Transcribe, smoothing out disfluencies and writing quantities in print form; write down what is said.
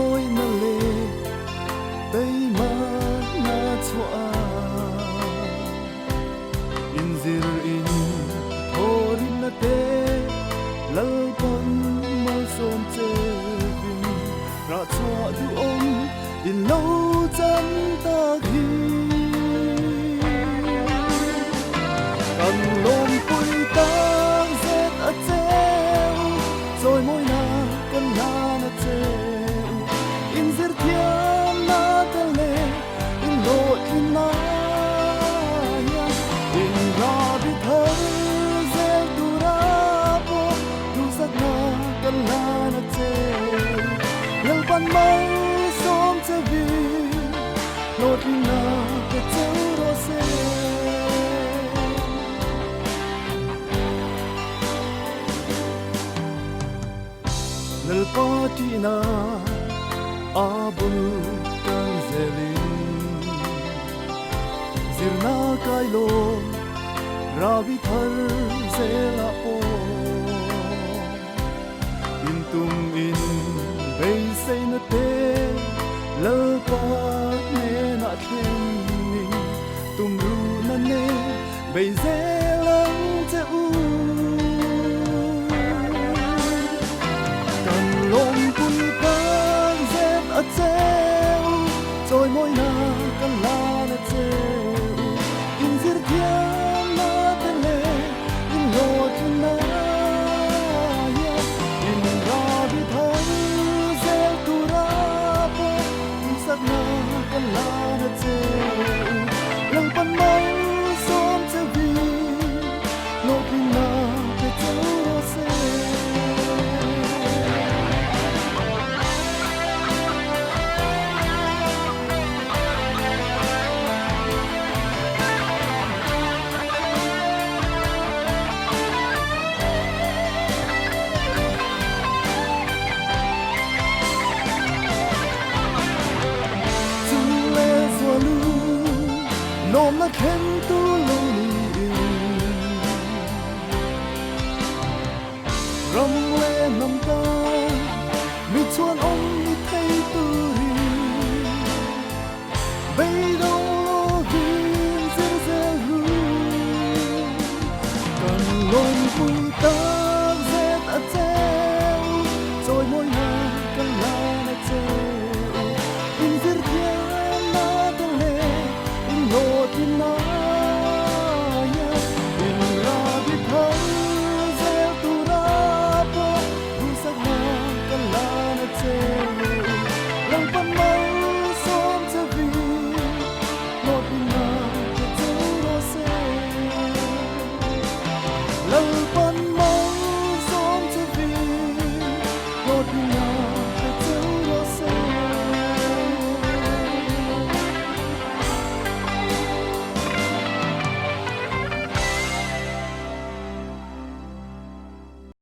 ôi na lệ bay mà na choa in zir in thorin na te lal pon mal som che vin ra choa du om in lo chan ta hi kan lom pui tang zet a cheu rồi môi na kan la na cheu in zir thiam na ta le in lo in na ya in ra bi thar zel du ra po du sak na kan la na cheu lal pan mai som che vi lo in na ke cheu ro se lal patina abul kan zelin zirna kailo ravi thar zela po in tum in bay say na te lal pa ne na then ning tum ru na ne bay zelang che u lom pun kan zet a cheu rồi môi na kan la na cheu in zir thiam na te le in lo tin na ya in ra bi thar zel tu ra po in sak na kan la na cheu lang pan mai som che vi lo tin na te cheu ro se nôm na khen tu lâu ni ram le nam ta mi chuan ông mi thấy tu ri bay đâu lo vin zeh zeh ru cần lom pui ta zet a cheu rồi môi na kan la na cheu in zir thiam na ta le in lo tin na ya in ra bi thar zel tu ra po du sak na kan la na cheu lang pan mai som che vi lo tin na ke cheu ro se lang pan mai som che vi lo tin na